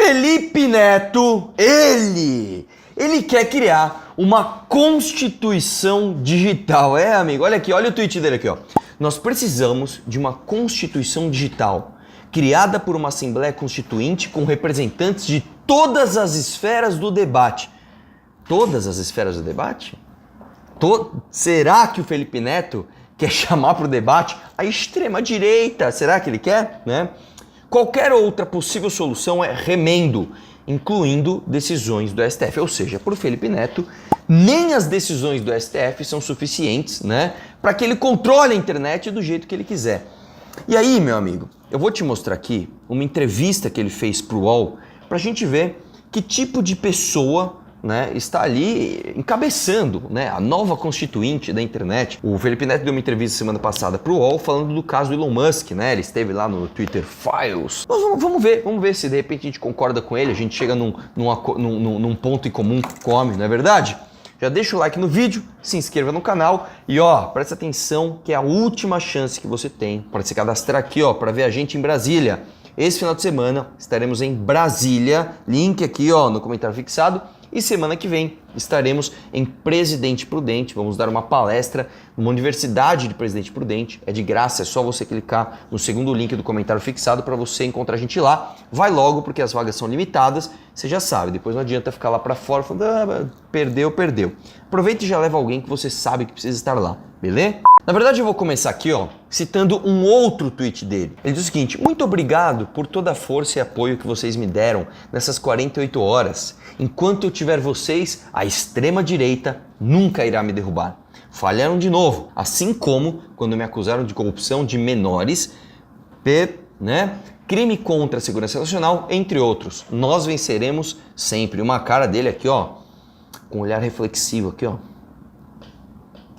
Felipe Neto, ele quer criar uma Constituição digital. É, amigo, olha aqui, olha o tweet dele aqui, ó. Nós precisamos de uma Constituição digital, criada por uma Assembleia Constituinte com representantes de todas as esferas do debate. Todas as esferas do debate? Será que o Felipe Neto quer chamar para o debate a extrema-direita? Será que ele quer? Né? Qualquer outra possível solução é remendo, incluindo decisões do STF. Ou seja, para o Felipe Neto, nem as decisões do STF são suficientes, né, para que ele controle a internet do jeito que ele quiser. E aí, meu amigo, eu vou te mostrar aqui uma entrevista que ele fez para o UOL para a gente ver que tipo de pessoa, né, está ali encabeçando, né, a nova constituinte da internet. O Felipe Neto deu uma entrevista semana passada para o UOL falando do caso do Elon Musk, né? Ele esteve lá no Twitter Files. Mas vamos ver se de repente a gente concorda com ele, a gente chega num ponto em comum come, não é verdade? Já deixa o like no vídeo, se inscreva no canal e ó, presta atenção que é a última chance que você tem para se cadastrar aqui, ó, para ver a gente em Brasília. Esse final de semana estaremos em Brasília, link aqui, ó, no comentário fixado. E semana que vem estaremos em Presidente Prudente, vamos dar uma palestra numa universidade de Presidente Prudente, é de graça, é só você clicar no segundo link do comentário fixado para você encontrar a gente lá. Vai logo porque as vagas são limitadas, você já sabe, depois não adianta ficar lá para fora falando, perdeu. Aproveita e já leva alguém que você sabe que precisa estar lá, beleza? Na verdade eu vou começar aqui, ó, citando um outro tweet dele. Ele diz o seguinte: muito obrigado por toda a força e apoio que vocês me deram nessas 48 horas. Enquanto eu tiver vocês, a extrema-direita nunca irá me derrubar. Falharam de novo, assim como quando me acusaram de corrupção de menores, né? Crime contra a segurança nacional, entre outros. Nós venceremos sempre. Uma cara dele aqui, ó, com um olhar reflexivo aqui, ó.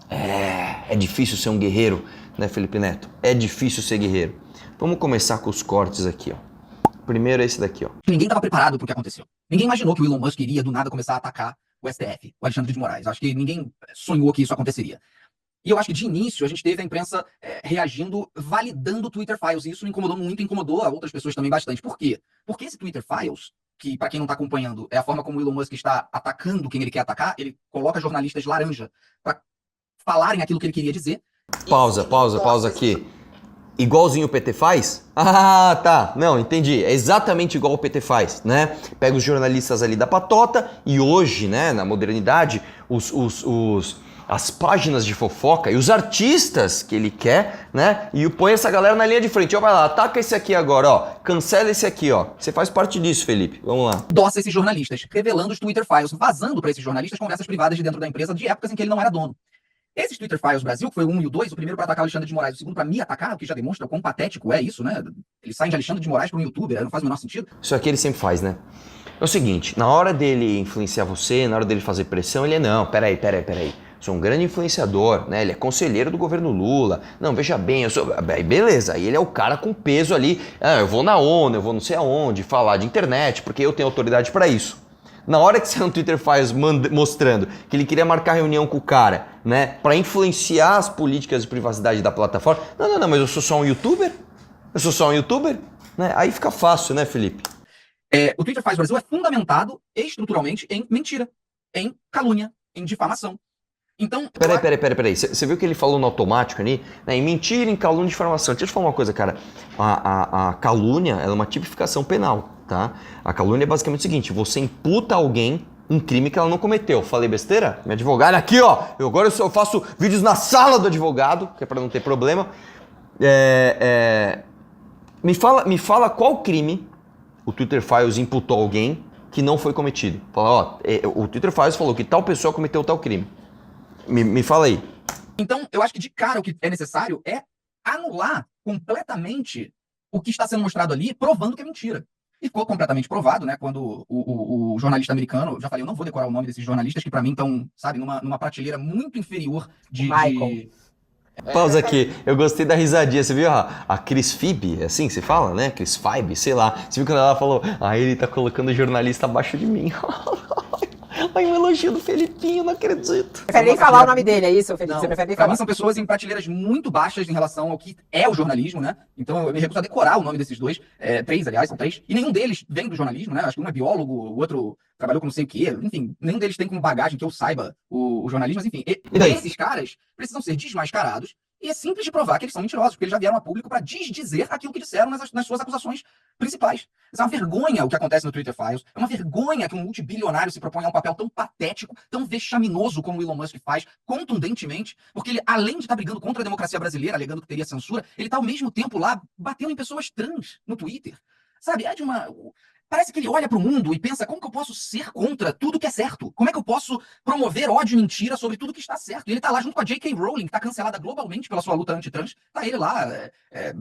É difícil ser um guerreiro, né, Felipe Neto? É difícil ser guerreiro. Vamos começar com os cortes aqui, ó. Primeiro é esse daqui, ó. Ninguém estava preparado para o que aconteceu. Ninguém imaginou que o Elon Musk iria do nada começar a atacar o STF, o Alexandre de Moraes. Acho que ninguém sonhou que isso aconteceria. E eu acho que de início a gente teve a imprensa reagindo, validando o Twitter Files. E isso me incomodou muito, incomodou a outras pessoas também bastante. Por quê? Porque esse Twitter Files, que para quem não está acompanhando, é a forma como o Elon Musk está atacando quem ele quer atacar, ele coloca jornalistas laranja para falarem aquilo que ele queria dizer. Pausa aqui. Igualzinho o PT faz? Ah, tá. Não, entendi. É exatamente igual o PT faz, né? Pega os jornalistas ali da patota e hoje, né, na modernidade, as páginas de fofoca e os artistas que ele quer, né? E põe essa galera na linha de frente. Ó, vai lá, ataca esse aqui agora, ó. Cancela esse aqui, ó. Você faz parte disso, Felipe. Vamos lá. Doça esses jornalistas, revelando os Twitter Files, vazando para esses jornalistas conversas privadas de dentro da empresa de épocas em que ele não era dono. Esses Twitter Files Brasil, que foi o 1 e o 2, o primeiro para atacar o Alexandre de Moraes, o segundo para me atacar, o que já demonstra o quão patético é isso, né? Eles saem de Alexandre de Moraes para um youtuber, não faz o menor sentido. Isso aqui ele sempre faz, né? É o seguinte, na hora dele influenciar você, na hora dele fazer pressão, ele é não, peraí. Sou um grande influenciador, né? Ele é conselheiro do governo Lula. Não, veja bem, eu sou... Aí beleza, aí ele é o cara com peso ali. Ah, eu vou na ONU, eu vou não sei aonde, falar de internet, porque eu tenho autoridade para isso. Na hora que você no Twitter faz mostrando que ele queria marcar reunião com o cara, né, para influenciar as políticas de privacidade da plataforma, não, mas eu sou só um youtuber? Né? Aí fica fácil, né, Felipe? O Twitter Files Brasil é fundamentado estruturalmente em mentira, em calúnia, em difamação. Então... Peraí. Você viu que ele falou no automático ali? Né? Em mentira, em calúnia e difamação. Deixa eu te falar uma coisa, cara. A calúnia ela é uma tipificação penal, tá? A calúnia é basicamente o seguinte: você imputa a alguém um crime que ela não cometeu. Falei besteira? Minha advogada aqui, ó. Agora eu faço vídeos na sala do advogado, que é pra não ter problema. Me fala qual crime o Twitter Files imputou a alguém que não foi cometido. Fala, ó, o Twitter Files falou que tal pessoa cometeu tal crime. Me fala aí. Então, eu acho que de cara o que é necessário é anular completamente o que está sendo mostrado ali, provando que é mentira. E ficou completamente provado, né, quando o jornalista americano, já falei, eu não vou decorar o nome desses jornalistas que para mim estão, sabe, numa prateleira muito inferior de... Michael. Pausa aqui, eu gostei da risadinha, você viu a Chris Phoebe, é assim que se fala, né? Chris Phoebe, sei lá. Você viu quando ela falou, ele tá colocando o jornalista abaixo de mim. Ai, um elogio do Felipinho, não acredito. Prefere nem falar o nome dele, é isso, Felipe? Não, Você prefere nem pra falar? mim são pessoas em prateleiras muito baixas em relação ao que é o jornalismo, né? Então eu me recuso a decorar o nome desses dois. Três, aliás, são três. E nenhum deles vem do jornalismo, né? Acho que um é biólogo, o outro trabalhou com não sei o quê. Enfim, nenhum deles tem como bagagem que eu saiba o jornalismo. Mas enfim, daí? esses caras precisam ser desmascarados. E é simples de provar que eles são mentirosos, porque eles já vieram a público para desdizer aquilo que disseram nas suas acusações principais. Isso é uma vergonha o que acontece no Twitter Files. É uma vergonha que um multibilionário se propõe a um papel tão patético, tão vexaminoso como o Elon Musk faz, contundentemente, porque ele, além de estar brigando contra a democracia brasileira, alegando que teria censura, ele está ao mesmo tempo lá batendo em pessoas trans no Twitter. Sabe, é de uma... Parece que ele olha para o mundo e pensa, como que eu posso ser contra tudo que é certo? Como é que eu posso promover ódio e mentira sobre tudo que está certo? E ele está lá junto com a J.K. Rowling, que está cancelada globalmente pela sua luta anti-trans. Tá ele lá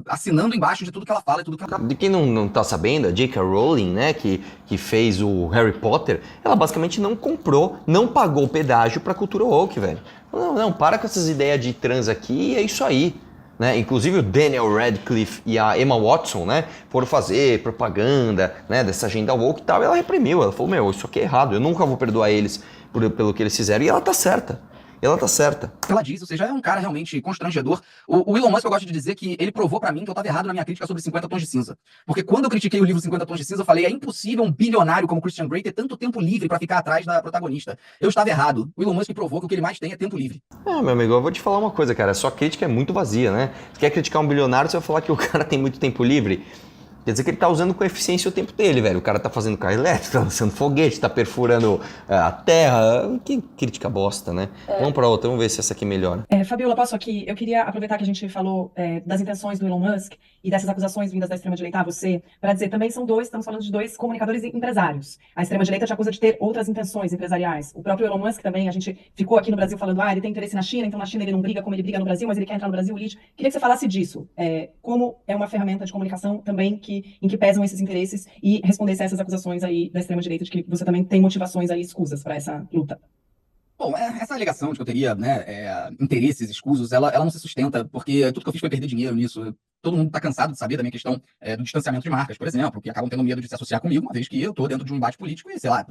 assinando embaixo de tudo que ela fala e tudo que ela... De quem não tá sabendo, a J.K. Rowling, né, que fez o Harry Potter, ela basicamente não comprou, não pagou pedágio pra cultura woke, velho. Não, para com essas ideias de trans aqui, é isso aí. Né? Inclusive o Daniel Radcliffe e a Emma Watson, né, foram fazer propaganda, né, dessa agenda woke e tal, e ela reprimiu, ela falou, meu, isso aqui é errado, eu nunca vou perdoar eles pelo que eles fizeram, e ela tá certa. Ela tá certa. Ela diz, ou seja, é um cara realmente constrangedor. O Elon Musk, eu gosto de dizer que ele provou pra mim que eu tava errado na minha crítica sobre 50 Tons de Cinza. Porque quando eu critiquei o livro 50 Tons de Cinza, eu falei, é impossível um bilionário como Christian Grey ter tanto tempo livre pra ficar atrás da protagonista. Eu estava errado. O Elon Musk provou que o que ele mais tem é tempo livre. Meu amigo, eu vou te falar uma coisa, cara, a sua crítica é muito vazia, né? Você quer criticar um bilionário, você vai falar que o cara tem muito tempo livre? Quer dizer que ele tá usando com eficiência o tempo dele, velho. O cara tá fazendo carro elétrico, tá lançando foguete, tá perfurando a terra. Que crítica bosta, né? Vamos pra outra, vamos ver se essa aqui melhora. Fabiola, posso aqui? Eu queria aproveitar que a gente falou das intenções do Elon Musk e dessas acusações vindas da extrema-direita a você, para dizer, também estamos falando de dois comunicadores e empresários. A extrema-direita te acusa de ter outras intenções empresariais. O próprio Elon Musk também, a gente ficou aqui no Brasil falando, ele tem interesse na China, então na China ele não briga como ele briga no Brasil, mas ele quer entrar no Brasil, o lítio. Queria que você falasse disso. Como é uma ferramenta de comunicação também em que pesam esses interesses e respondesse a essas acusações aí da extrema-direita de que você também tem motivações aí escusas para essa luta. Bom, essa alegação de que eu teria, né, interesses escusos, ela não se sustenta, porque tudo que eu fiz foi perder dinheiro nisso. Todo mundo está cansado de saber da minha questão do distanciamento de marcas, por exemplo, que acabam tendo medo de se associar comigo, uma vez que eu tô dentro de um embate político e, sei lá,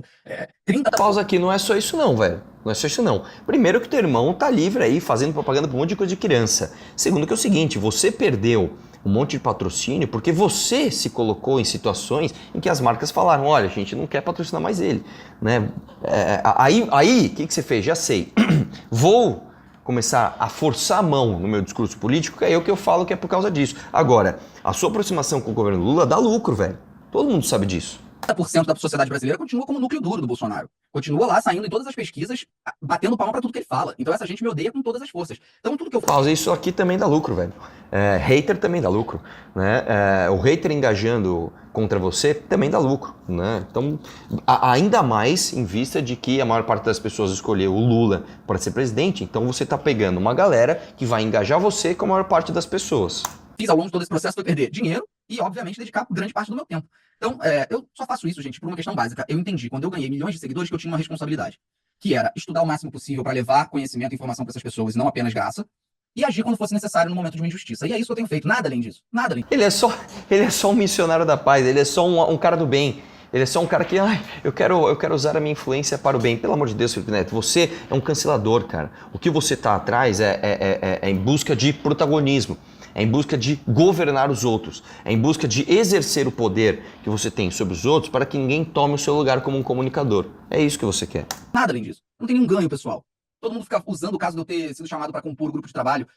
30... Pausa aqui, não é só isso não, velho. Não é só isso não. Primeiro que teu irmão tá livre aí, fazendo propaganda pra um monte de coisa de criança. Segundo que é o seguinte, você perdeu um monte de patrocínio porque você se colocou em situações em que as marcas falaram, olha, a gente não quer patrocinar mais ele, né? Aí, o que você fez? Já sei. Vou começar a forçar a mão no meu discurso político, que é o que eu falo que é por causa disso. Agora, a sua aproximação com o governo Lula dá lucro, velho. Todo mundo sabe disso. 30% da sociedade brasileira continua como núcleo duro do Bolsonaro. Continua lá saindo em todas as pesquisas, batendo palma pra tudo que ele fala. Então essa gente me odeia com todas as forças. Então tudo que eu faço... Pausa, isso aqui também dá lucro, velho. Hater também dá lucro, né? O hater engajando contra você também dá lucro, né? Então, ainda mais em vista de que a maior parte das pessoas escolheu o Lula para ser presidente, então você tá pegando uma galera que vai engajar você com a maior parte das pessoas. Fiz ao longo de todo esse processo foi perder dinheiro e, obviamente, dedicar grande parte do meu tempo. Então, eu só faço isso, gente, por uma questão básica. Eu entendi, quando eu ganhei milhões de seguidores, que eu tinha uma responsabilidade, que era estudar o máximo possível para levar conhecimento e informação para essas pessoas, e não apenas graça, e agir quando fosse necessário no momento de uma injustiça. E é isso que eu tenho feito, nada além disso, nada além disso. Ele é só um missionário da paz, ele é só um cara do bem. Ele é só um cara que, eu quero usar a minha influência para o bem. Pelo amor de Deus, Felipe Neto, você é um cancelador, cara. O que você tá atrás é em busca de protagonismo. É em busca de governar os outros, é em busca de exercer o poder que você tem sobre os outros para que ninguém tome o seu lugar como um comunicador. É isso que você quer. Nada além disso. Não tem nenhum ganho, pessoal. Todo mundo fica usando o caso de eu ter sido chamado para compor o grupo de trabalho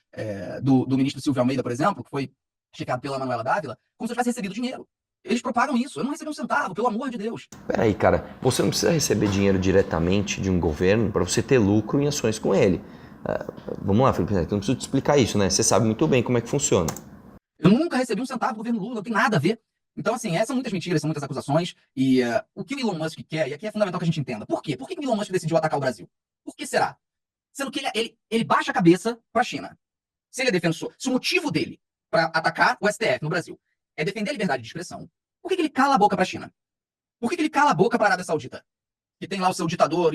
do ministro Silvio Almeida, por exemplo, que foi checado pela Manuela Dávila, como se eu tivesse recebido dinheiro. Eles propagam isso. Eu não recebi um centavo, pelo amor de Deus. Peraí, cara, você não precisa receber dinheiro diretamente de um governo para você ter lucro em ações com ele. Vamos lá, Felipe Neto, eu não preciso te explicar isso, né? Você sabe muito bem como é que funciona. Eu nunca recebi um centavo do governo Lula, não tem nada a ver. Então, assim, são muitas mentiras, são muitas acusações. E o que o Elon Musk quer, e aqui é fundamental que a gente entenda. Por quê? Por que o Elon Musk decidiu atacar o Brasil? Por que será? Sendo que ele baixa a cabeça para a China. Se ele é defensor, se o motivo dele para atacar o STF no Brasil é defender a liberdade de expressão, por que ele cala a boca para a China? Por que ele cala a boca para a Arábia Saudita? Que tem lá o seu ditador,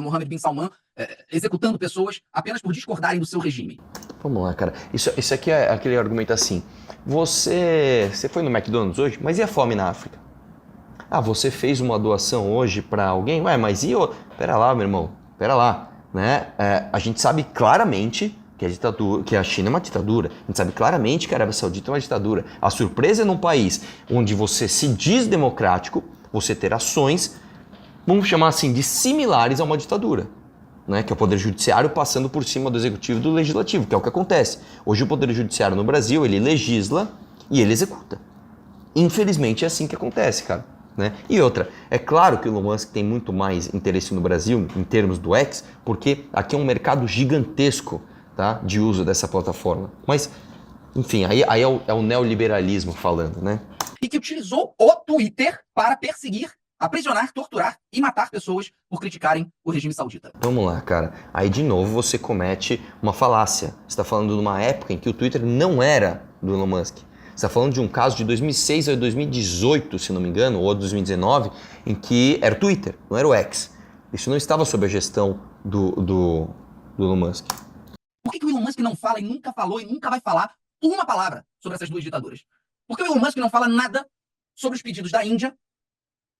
Mohammed bin Salman, executando pessoas apenas por discordarem do seu regime. Vamos lá, cara. Isso aqui é aquele argumento assim. Você foi no McDonald's hoje, mas e a fome na África? Ah, você fez uma doação hoje para alguém? Ué, mas e o... Pera lá, meu irmão, pera lá, né? A gente sabe claramente que a ditadura, que a China é uma ditadura. A gente sabe claramente que a Arábia Saudita é uma ditadura. A surpresa é num país onde você se diz democrático, você ter ações, vamos chamar assim, de similares a uma ditadura. Né, que é o Poder Judiciário passando por cima do Executivo e do Legislativo, que é o que acontece. Hoje o Poder Judiciário no Brasil, ele legisla e ele executa. Infelizmente é assim que acontece, cara. Né? E outra, é claro que o Elon Musk tem muito mais interesse no Brasil em termos do X, porque aqui é um mercado gigantesco, tá, de uso dessa plataforma. Mas, enfim, aí é o neoliberalismo falando, né? E que utilizou o Twitter para perseguir, aprisionar, torturar e matar pessoas por criticarem o regime saudita. Vamos lá, cara. Aí, de novo, você comete uma falácia. Você está falando de uma época em que o Twitter não era do Elon Musk. Você está falando de um caso de 2006 a 2018, se não me engano, ou 2019, em que era o Twitter, não era o X. Isso não estava sob a gestão do Elon Musk. Por que o Elon Musk não fala e nunca falou e nunca vai falar uma palavra sobre essas duas ditaduras? Por que o Elon Musk não fala nada sobre os pedidos da Índia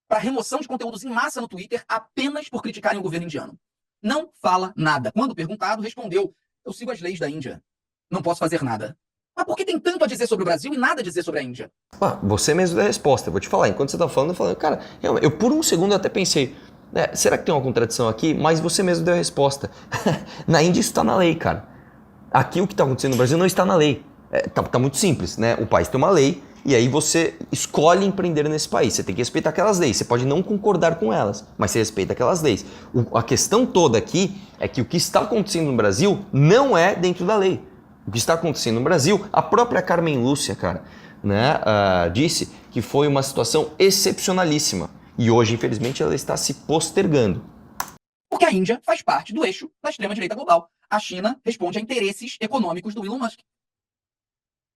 para remoção de conteúdos em massa no Twitter apenas por criticarem o governo indiano? Não fala nada. Quando perguntado, respondeu: eu sigo as leis da Índia, não posso fazer nada. Mas por que tem tanto a dizer sobre o Brasil e nada a dizer sobre a Índia? Você mesmo deu a resposta. Eu vou te falar, enquanto você está falando, eu falando, cara, eu por um segundo até pensei, será que tem uma contradição aqui? Mas você mesmo deu a resposta. Na Índia isso está na lei, cara. Aqui o que está acontecendo no Brasil não está na lei. Tá muito simples, né? O país tem uma lei e aí você escolhe empreender nesse país. Você tem que respeitar aquelas leis. Você pode não concordar com elas, mas você respeita aquelas leis. A questão toda aqui é que o que está acontecendo no Brasil não é dentro da lei. O que está acontecendo no Brasil, a própria Carmen Lúcia, cara, né, disse que foi uma situação excepcionalíssima. E hoje, infelizmente, ela está se postergando. Porque a Índia faz parte do eixo da extrema-direita global. A China responde a interesses econômicos do Elon Musk.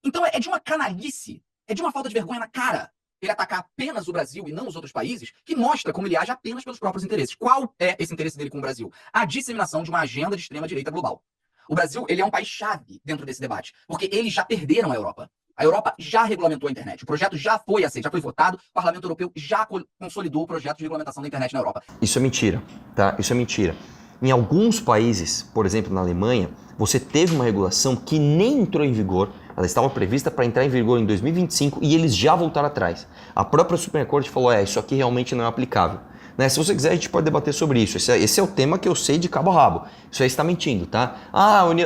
Então é de uma canalice, é de uma falta de vergonha na cara ele atacar apenas o Brasil e não os outros países, que mostra como ele age apenas pelos próprios interesses. Qual é esse interesse dele com o Brasil? A disseminação de uma agenda de extrema-direita global. O Brasil, ele é um país-chave dentro desse debate, porque eles já perderam a Europa. A Europa já regulamentou a internet, o projeto já foi aceito, já foi votado, o Parlamento Europeu já consolidou o projeto de regulamentação da internet na Europa. Isso é mentira, tá? Isso é mentira. Em alguns países, por exemplo na Alemanha, você teve uma regulação que nem entrou em vigor, ela estava prevista para entrar em vigor em 2025 e eles já voltaram atrás. A própria Suprema Corte falou, isso aqui realmente não é aplicável. Né? Se você quiser, a gente pode debater sobre isso. Esse é o tema que eu sei de cabo a rabo. Isso aí está mentindo, tá?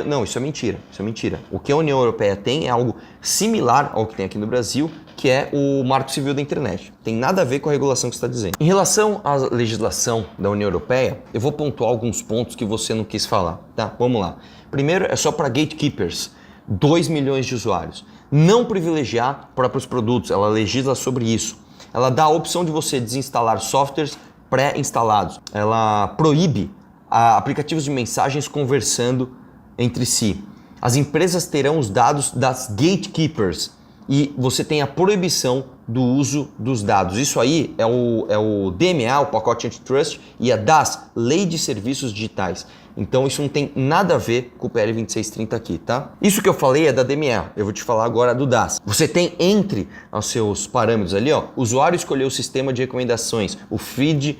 Não, isso é mentira. Isso é mentira. O que a União Europeia tem é algo similar ao que tem aqui no Brasil, que é o Marco Civil da Internet. Tem nada a ver com a regulação que você está dizendo. Em relação à legislação da União Europeia, eu vou pontuar alguns pontos que você não quis falar, tá? Vamos lá. Primeiro, é só para gatekeepers, 2 milhões de usuários. Não privilegiar próprios produtos, ela legisla sobre isso. Ela dá a opção de você desinstalar softwares pré-instalados. Ela proíbe aplicativos de mensagens conversando entre si. As empresas terão os dados das gatekeepers e você tem a proibição do uso dos dados. Isso aí é o DMA, o pacote antitrust, e a DAS, Lei de Serviços Digitais. Então isso não tem nada a ver com o PL 2630 aqui, tá? Isso que eu falei é da DMA, eu vou te falar agora do DAS. Você tem entre os seus parâmetros ali, ó, o usuário escolheu o sistema de recomendações, o feed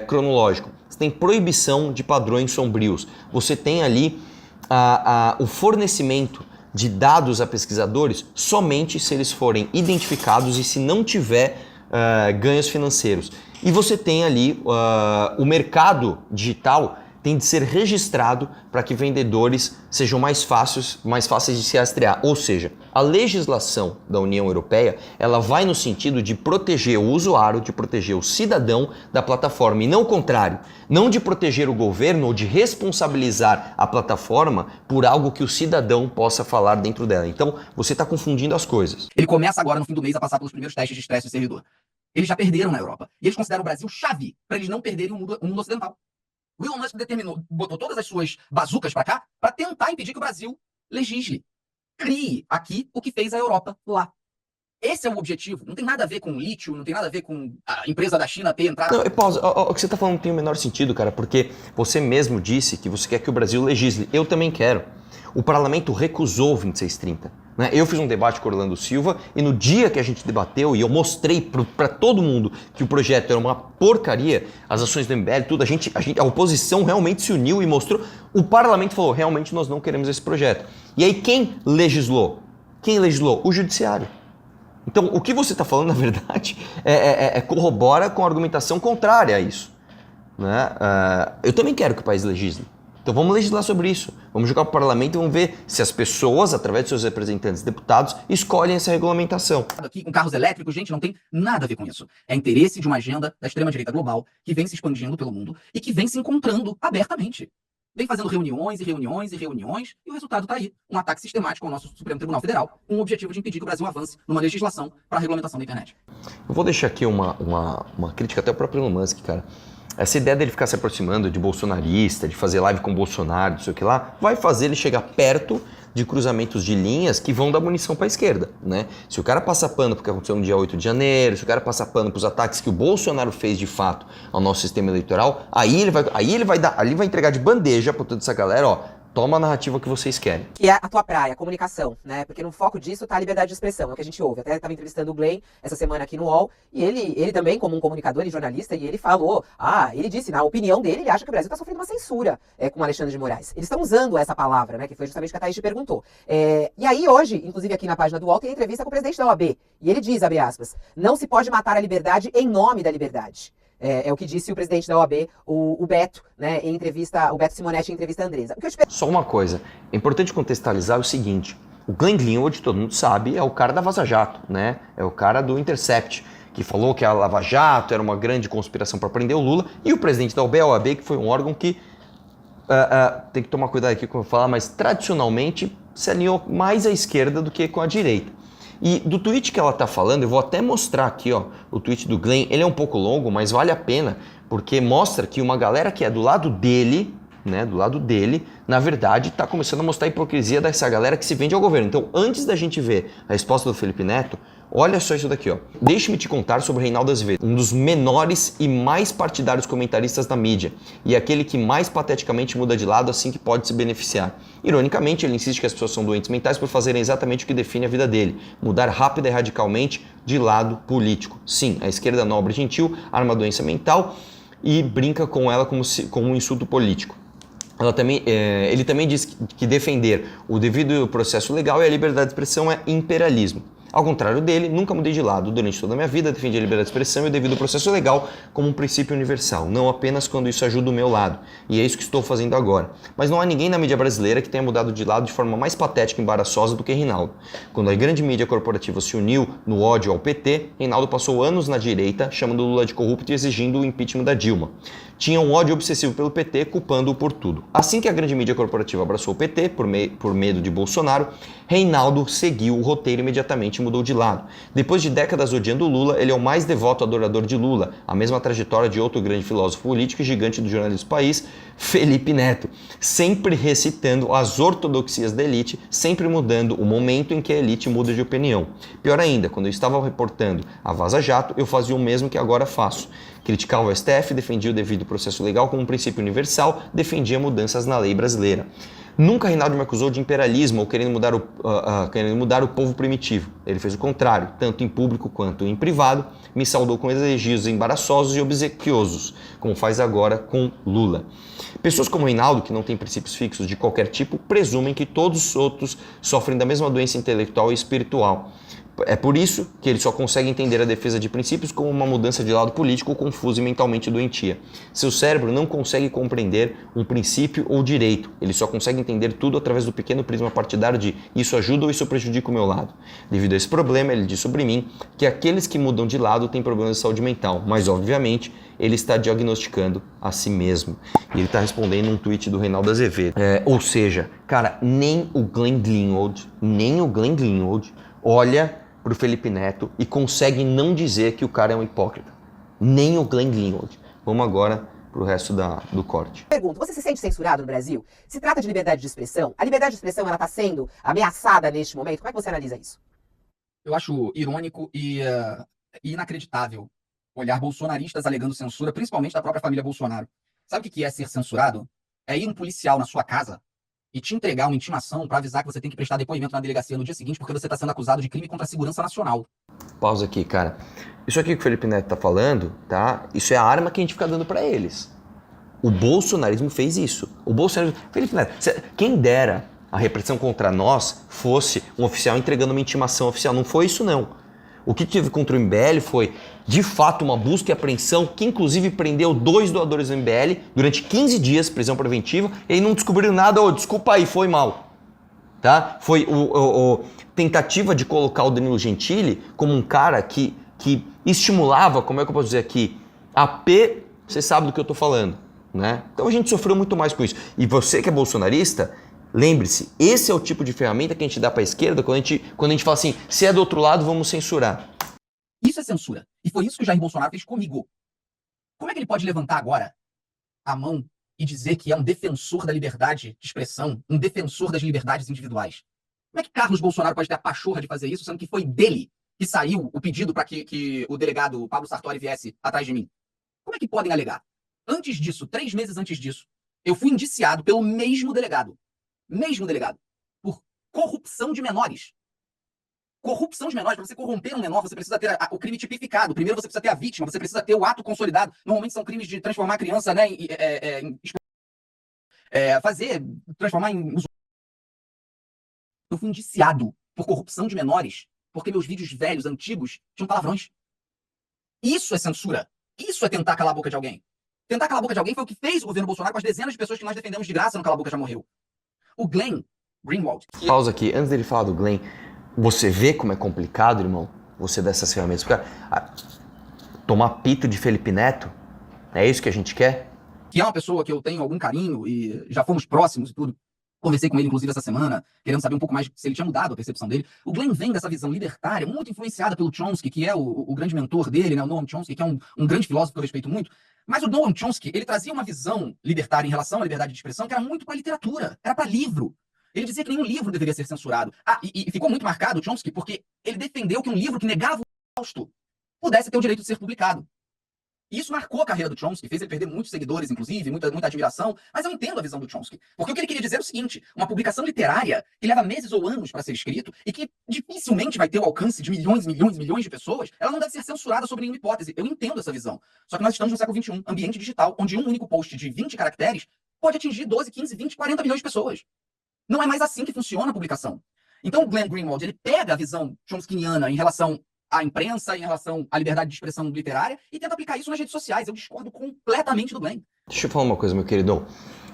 cronológico. Você tem proibição de padrões sombrios. Você tem ali o fornecimento de dados a pesquisadores somente se eles forem identificados e se não tiver ganhos financeiros. E você tem ali o mercado digital tem de ser registrado para que vendedores sejam mais fáceis de se rastrear. Ou seja, a legislação da União Europeia ela vai no sentido de proteger o usuário, de proteger o cidadão da plataforma e não o contrário. Não de proteger o governo ou de responsabilizar a plataforma por algo que o cidadão possa falar dentro dela. Então, você está confundindo as coisas. Ele começa agora, no fim do mês, a passar pelos primeiros testes de estresse do servidor. Eles já perderam na Europa. E eles consideram o Brasil chave para eles não perderem o mundo ocidental. O Elon Musk botou todas as suas bazucas para cá para tentar impedir que o Brasil legisle. Crie aqui o que fez a Europa lá. Esse é o objetivo. Não tem nada a ver com lítio, não tem nada a ver com a empresa da China ter entrado... Não, pausa. O que você está falando não tem o menor sentido, cara, porque você mesmo disse que você quer que o Brasil legisle. Eu também quero. O parlamento recusou o 2630. né? Eu fiz um debate com o Orlando Silva e no dia que a gente debateu e eu mostrei para todo mundo que o projeto era uma porcaria, as ações do MBL, tudo, a oposição realmente se uniu e mostrou. O parlamento falou, realmente nós não queremos esse projeto. E aí quem legislou? Quem legislou? O judiciário. Então o que você está falando, na verdade, corrobora com a argumentação contrária a isso, né? Eu também quero que o país legisle. Então vamos legislar sobre isso. Vamos jogar para o parlamento e vamos ver se as pessoas, através de seus representantes deputados, escolhem essa regulamentação. Aqui com carros elétricos, gente, não tem nada a ver com isso. É interesse de uma agenda da extrema-direita global que vem se expandindo pelo mundo e que vem se encontrando abertamente. Vem fazendo reuniões e reuniões e reuniões e o resultado está aí. Um ataque sistemático ao nosso Supremo Tribunal Federal com o objetivo de impedir que o Brasil avance numa legislação para a regulamentação da internet. Eu vou deixar aqui uma crítica até ao próprio Elon Musk, cara. Essa ideia dele ficar se aproximando de bolsonarista, de fazer live com Bolsonaro, não sei o que lá, vai fazer ele chegar perto de cruzamentos de linhas que vão dar munição para a esquerda, né? Se o cara passa pano porque aconteceu no dia 8 de janeiro, se o cara passa pano para os ataques que o Bolsonaro fez de fato ao nosso sistema eleitoral, aí ele vai entregar de bandeja para toda essa galera, ó, toma a narrativa que vocês querem. Que é a tua praia, a comunicação, né? Porque no foco disso tá a liberdade de expressão, é o que a gente ouve. Até estava entrevistando o Glenn essa semana aqui no UOL, e ele também, como um comunicador e jornalista, e ele falou, ele disse, na opinião dele, ele acha que o Brasil está sofrendo uma censura com o Alexandre de Moraes. Eles estão usando essa palavra, né? Que foi justamente o que a Thaís te perguntou. E aí hoje, inclusive aqui na página do UOL, tem entrevista com o presidente da OAB, e ele diz, abre aspas, não se pode matar a liberdade em nome da liberdade. É o que disse o presidente da OAB, o Beto, né, em entrevista, o Beto Simonetti em entrevista à Andresa. Só uma coisa, é importante contextualizar o seguinte, o Glenn Greenwald, todo mundo sabe, é o cara da Vaza Jato, né? É o cara do Intercept, que falou que a Lava Jato era uma grande conspiração para prender o Lula, e o presidente da OAB, que foi um órgão que, tem que tomar cuidado aqui com o que eu falar, mas tradicionalmente se alinhou mais à esquerda do que com a direita. E do tweet que ela tá falando, eu vou até mostrar aqui, ó, o tweet do Glenn, ele é um pouco longo, mas vale a pena, porque mostra que uma galera que é do lado dele, né, na verdade tá começando a mostrar a hipocrisia dessa galera que se vende ao governo. Então, antes da gente ver a resposta do Felipe Neto, olha só isso daqui, ó. Deixe-me te contar sobre Reinaldo Azevedo, um dos menores e mais partidários comentaristas da mídia, e aquele que mais pateticamente muda de lado assim que pode se beneficiar. Ironicamente, ele insiste que as pessoas são doentes mentais por fazerem exatamente o que define a vida dele, mudar rápida e radicalmente de lado político. Sim, a esquerda nobre e gentil arma a doença mental e brinca com ela como um insulto político. Ele também diz que defender o devido processo legal e a liberdade de expressão é imperialismo. Ao contrário dele, nunca mudei de lado. Durante toda a minha vida, defendi a liberdade de expressão e o devido processo legal como um princípio universal, não apenas quando isso ajuda o meu lado. E é isso que estou fazendo agora. Mas não há ninguém na mídia brasileira que tenha mudado de lado de forma mais patética e embaraçosa do que Reinaldo. Quando a grande mídia corporativa se uniu no ódio ao PT, Reinaldo passou anos na direita, chamando Lula de corrupto e exigindo o impeachment da Dilma. Tinha um ódio obsessivo pelo PT, culpando-o por tudo. Assim que a grande mídia corporativa abraçou o PT, por medo de Bolsonaro, Reinaldo seguiu o roteiro imediatamente e mudou de lado. Depois de décadas odiando Lula, ele é o mais devoto adorador de Lula, a mesma trajetória de outro grande filósofo político e gigante do jornalismo do país, Felipe Neto, sempre recitando as ortodoxias da elite, sempre mudando o momento em que a elite muda de opinião. Pior ainda, quando eu estava reportando a Vaza Jato, eu fazia o mesmo que agora faço. Criticava o STF, defendia o devido processo legal como um princípio universal, defendia mudanças na lei brasileira. Nunca Reinaldo me acusou de imperialismo ou querendo mudar o povo primitivo. Ele fez o contrário, tanto em público quanto em privado, me saudou com elogios embaraçosos e obsequiosos, como faz agora com Lula. Pessoas como Reinaldo, que não têm princípios fixos de qualquer tipo, presumem que todos os outros sofrem da mesma doença intelectual e espiritual. É por isso que ele só consegue entender a defesa de princípios como uma mudança de lado político confusa e mentalmente doentia. Seu cérebro não consegue compreender um princípio ou direito. Ele só consegue entender tudo através do pequeno prisma partidário de isso ajuda ou isso prejudica o meu lado. Devido a esse problema, ele diz sobre mim que aqueles que mudam de lado têm problemas de saúde mental, mas obviamente ele está diagnosticando a si mesmo. E ele está respondendo um tweet do Reinaldo Azevedo. Ou seja, cara, nem o Glenn Greenwald olha pro Felipe Neto e consegue não dizer que o cara é um hipócrita. Nem o Glenn Greenwald. Vamos agora pro resto do corte. Pergunto, você se sente censurado no Brasil? Se trata de liberdade de expressão? A liberdade de expressão ela está sendo ameaçada neste momento? Como é que você analisa isso? Eu acho irônico e inacreditável olhar bolsonaristas alegando censura, principalmente da própria família Bolsonaro. Sabe o que é ser censurado? É ir um policial na sua casa e te entregar uma intimação para avisar que você tem que prestar depoimento na delegacia no dia seguinte porque você está sendo acusado de crime contra a segurança nacional. Pausa aqui, cara. Isso aqui que o Felipe Neto tá falando, tá? Isso é a arma que a gente fica dando para eles. O bolsonarismo fez isso. O bolsonarismo... Felipe Neto, quem dera a repressão contra nós fosse um oficial entregando uma intimação oficial. Não foi isso, não. O que teve contra o MBL foi, de fato, uma busca e apreensão que, inclusive, prendeu 2 doadores do MBL durante 15 dias, prisão preventiva, e aí não descobriram nada. Desculpa aí, foi mal. Tá? Foi tentativa de colocar o Danilo Gentili como um cara que estimulava, como é que eu posso dizer aqui, você sabe do que eu tô falando, né? Então a gente sofreu muito mais com isso. E você que é bolsonarista, lembre-se, esse é o tipo de ferramenta que a gente dá para a esquerda quando a gente fala assim, se é do outro lado, vamos censurar. Isso é censura. E foi isso que o Jair Bolsonaro fez comigo. Como é que ele pode levantar agora a mão e dizer que é um defensor da liberdade de expressão, um defensor das liberdades individuais? Como é que Carlos Bolsonaro pode ter a pachorra de fazer isso, sendo que foi dele que saiu o pedido para que o delegado Pablo Sartori viesse atrás de mim? Como é que podem alegar? Antes disso, 3 meses antes disso, eu fui indiciado pelo mesmo delegado, por corrupção de menores. Corrupção de menores, para você corromper um menor, você precisa ter o crime tipificado. Primeiro você precisa ter a vítima, você precisa ter o ato consolidado. Normalmente são crimes de transformar a criança, né, transformar em... Eu fui indiciado por corrupção de menores, porque meus vídeos velhos, antigos, tinham palavrões. Isso é censura. Isso é tentar calar a boca de alguém. Tentar calar a boca de alguém foi o que fez o governo Bolsonaro com as dezenas de pessoas que nós defendemos de graça no Cala a Boca Já Morreu. O Glenn Greenwald... Pausa aqui, antes dele falar do Glenn, você vê como é complicado, irmão, você dessas ferramentas. Tomar pito de Felipe Neto, é isso que a gente quer? Que é uma pessoa que eu tenho algum carinho e já fomos próximos e tudo. Conversei com ele, inclusive, essa semana, querendo saber um pouco mais se ele tinha mudado a percepção dele. O Glenn vem dessa visão libertária, muito influenciada pelo Chomsky, que é o grande mentor dele, né, o Noam Chomsky, que é um grande filósofo que eu respeito muito. Mas o Noam Chomsky, ele trazia uma visão libertária em relação à liberdade de expressão que era muito para literatura, era para livro. Ele dizia que nenhum livro deveria ser censurado. E ficou muito marcado o Chomsky porque ele defendeu que um livro que negava o Holocausto pudesse ter o direito de ser publicado. E isso marcou a carreira do Chomsky, fez ele perder muitos seguidores, inclusive, muita admiração, mas eu entendo a visão do Chomsky. Porque o que ele queria dizer é o seguinte, uma publicação literária que leva meses ou anos para ser escrito e que dificilmente vai ter o alcance de milhões de pessoas, ela não deve ser censurada sob nenhuma hipótese. Eu entendo essa visão. Só que nós estamos no século XXI, ambiente digital, onde um único post de 20 caracteres pode atingir 12, 15, 20, 40 milhões de pessoas. Não é mais assim que funciona a publicação. Então o Glenn Greenwald, ele pega a visão chomskyniana em relação à imprensa, em relação à liberdade de expressão literária e tenta aplicar isso nas redes sociais. Eu discordo completamente do Glenn. Deixa eu falar uma coisa, meu queridão.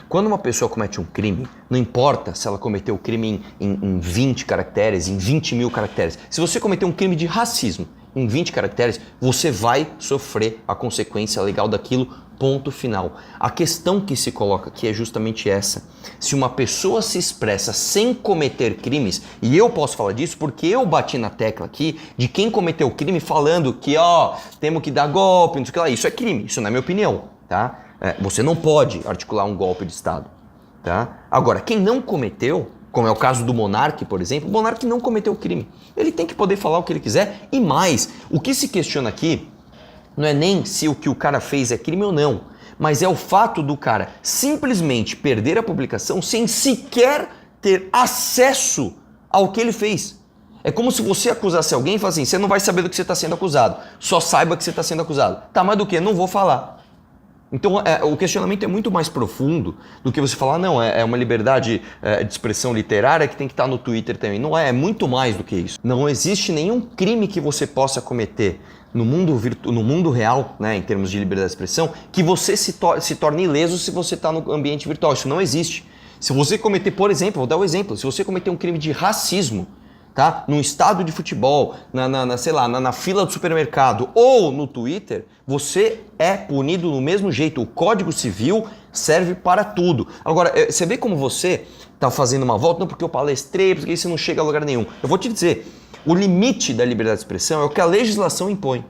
Quando uma pessoa comete um crime, não importa se ela cometeu o crime em 20 caracteres, em 20 mil caracteres. Se você cometeu um crime de racismo em 20 caracteres, você vai sofrer a consequência legal daquilo, ponto final. A questão que se coloca aqui é justamente essa. Se uma pessoa se expressa sem cometer crimes, e eu posso falar disso porque eu bati na tecla aqui de quem cometeu o crime falando que, temos que dar golpe, não sei o que lá. Isso é crime, isso não é minha opinião, tá? Você não pode articular um golpe de Estado, tá? Agora, quem não cometeu, como é o caso do Monark, por exemplo, o Monark não cometeu o crime. Ele tem que poder falar o que ele quiser e mais. O que se questiona aqui não é nem se o que o cara fez é crime ou não, mas é o fato do cara simplesmente perder a publicação sem sequer ter acesso ao que ele fez. É como se você acusasse alguém e falasse assim, você não vai saber do que você está sendo acusado, só saiba que você está sendo acusado. Tá, mas do que? Não vou falar. Então o questionamento é muito mais profundo do que você falar, não, é uma liberdade de expressão literária que tem que estar no Twitter também. Não é muito mais do que isso. Não existe nenhum crime que você possa cometer no mundo real, né, em termos de liberdade de expressão, que você se torne ileso se você está no ambiente virtual. Isso não existe. Se você cometer, por exemplo, vou dar um exemplo, se você cometer um crime de racismo, tá? Num estádio de futebol, na fila do supermercado ou no Twitter, você é punido do mesmo jeito. O Código Civil serve para tudo. Agora, você vê como você está fazendo uma volta, não porque eu palestrei, porque isso não chega a lugar nenhum. Eu vou te dizer, o limite da liberdade de expressão é o que a legislação impõe.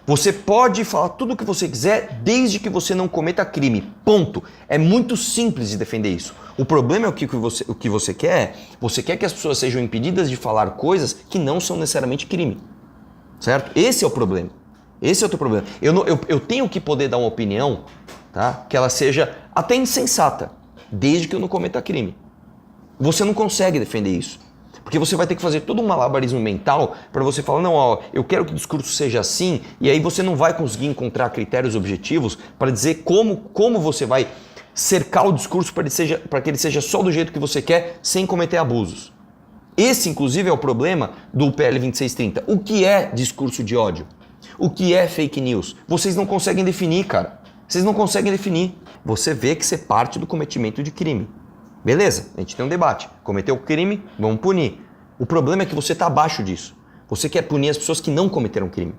Você pode falar tudo o que você quiser desde que você não cometa crime. Ponto. É muito simples de defender isso. O problema é o que você quer. Você quer que as pessoas sejam impedidas de falar coisas que não são necessariamente crime. Certo? Esse é o problema. Esse é o teu problema. Eu tenho que poder dar uma opinião, tá? Que ela seja até insensata, desde que eu não cometa crime. Você não consegue defender isso. Porque você vai ter que fazer todo um malabarismo mental para você falar, não, ó, eu quero que o discurso seja assim, e aí você não vai conseguir encontrar critérios objetivos para dizer como você vai cercar o discurso para que ele seja só do jeito que você quer, sem cometer abusos. Esse, inclusive, é o problema do PL 2630. O que é discurso de ódio? O que é fake news? Vocês não conseguem definir, cara. Vocês não conseguem definir. Você vê que você parte do cometimento de crime. Beleza, a gente tem um debate. Cometeu crime, vamos punir. O problema é que você está abaixo disso. Você quer punir as pessoas que não cometeram crime.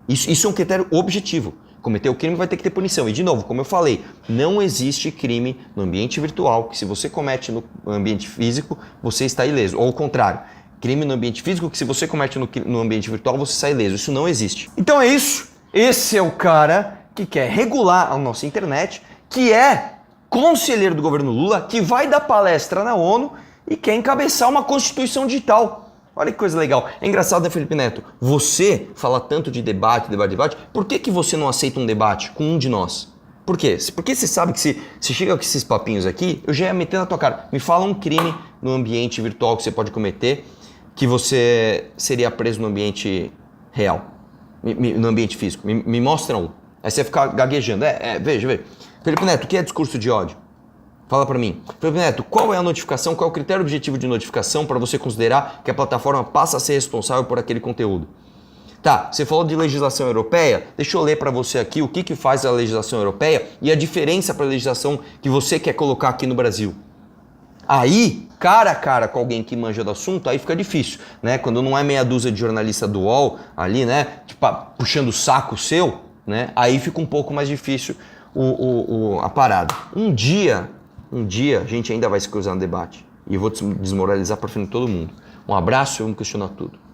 Isso é um critério objetivo. Cometeu crime vai ter que ter punição. E de novo, como eu falei, não existe crime no ambiente virtual que se você comete no ambiente físico, você está ileso. Ou ao contrário, crime no ambiente físico que se você comete no ambiente virtual, você sai ileso. Isso não existe. Então é isso. Esse é o cara que quer regular a nossa internet, que é conselheiro do governo Lula, que vai dar palestra na ONU e quer encabeçar uma constituição digital. Olha que coisa legal. É engraçado, né, Felipe Neto? Você fala tanto de debate, por que você não aceita um debate com um de nós? Por quê? Porque você sabe que se chega com esses papinhos aqui, eu já ia meter na tua cara. Me fala um crime no ambiente virtual que você pode cometer que você seria preso no ambiente real, no ambiente físico. Me mostra um. Aí você fica gaguejando. Veja. Felipe Neto, o que é discurso de ódio? Fala pra mim. Felipe Neto, qual é a notificação, qual é o critério objetivo de notificação para você considerar que a plataforma passa a ser responsável por aquele conteúdo? Tá, você falou de legislação europeia, deixa eu ler para você aqui o que faz a legislação europeia e a diferença para a legislação que você quer colocar aqui no Brasil. Aí, cara a cara com alguém que manja do assunto, aí fica difícil, né? Quando não é meia dúzia de jornalista do UOL ali, né? Tipo, puxando o saco seu, né? Aí fica um pouco mais difícil a parada. Um dia a gente ainda vai se cruzar no debate. E eu vou desmoralizar para frente de todo mundo. Um abraço e vamos questionar tudo.